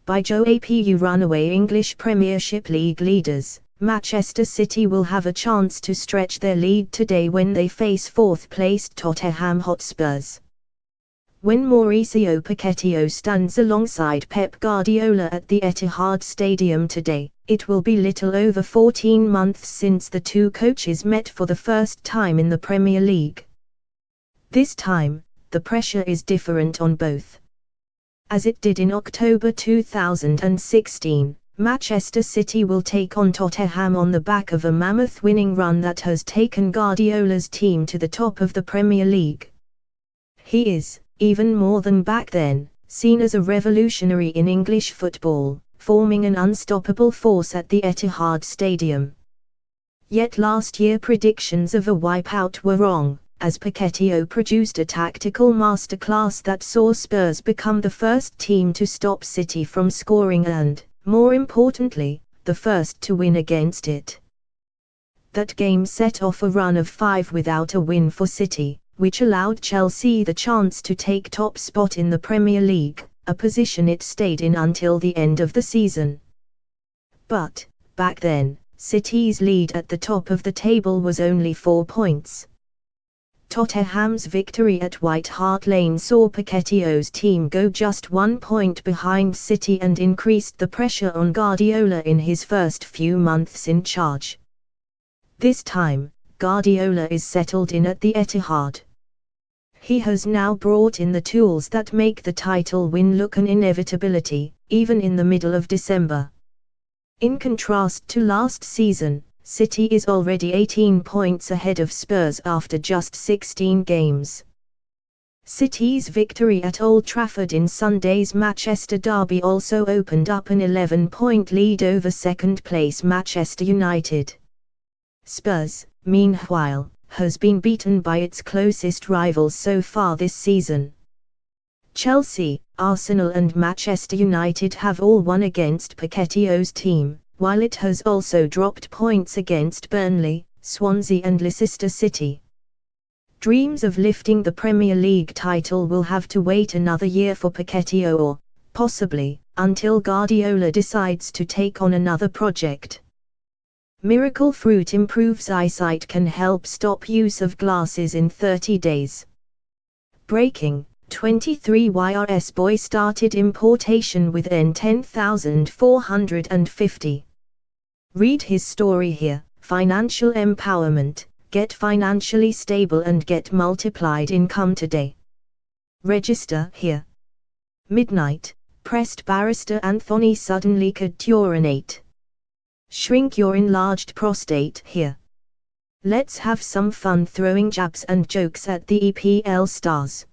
by Joe Apu runaway English Premiership League leaders, Manchester City will have a chance to stretch their lead today when they face fourth-placed Tottenham Hotspurs. When Mauricio Pochettino stands alongside Pep Guardiola at the Etihad Stadium today, it will be little over 14 months since the two coaches met for the first time in the Premier League. This time, the pressure is different on both. As it did in October 2016, Manchester City will take on Tottenham on the back of a mammoth winning run that has taken Guardiola's team to the top of the Premier League. He is, even more than back then, seen as a revolutionary in English football, forming an unstoppable force at the Etihad Stadium. Yet last year predictions of a wipeout were wrong, as Pochettino produced a tactical masterclass that saw Spurs become the first team to stop City from scoring and, more importantly, the first to win against it. That game set off a run of 5 without a win for City, which allowed Chelsea the chance to take top spot in the Premier League, a position it stayed in until the end of the season. But, back then, City's lead at the top of the table was only 4 points. Tottenham's victory at White Hart Lane saw Pochettino's team go just 1 point behind City and increased the pressure on Guardiola in his first few months in charge. This time, Guardiola is settled in at the Etihad. He has now brought in the tools that make the title win look an inevitability, even in the middle of December. In contrast to last season, City is already 18 points ahead of Spurs after just 16 games. City's victory at Old Trafford in Sunday's Manchester derby also opened up an 11-point lead over second-place Manchester United. Spurs, meanwhile, has been beaten by its closest rivals so far this season. Chelsea, Arsenal and Manchester United have all won against Pochettino's team, while it has also dropped points against Burnley, Swansea and Leicester City. Dreams of lifting the Premier League title will have to wait another year for Pochettino or, possibly, until Guardiola decides to take on another project. Miracle fruit improves eyesight, can help stop use of glasses in 30 days. Breaking, 23-year boy started importation with N10,450. Read his story here. Financial empowerment, get financially stable and get multiplied income today. Register here. Midnight, pressed barrister Anthony suddenly could urinate. Shrink your enlarged prostate here. Let's have some fun throwing jabs and jokes at the EPL stars.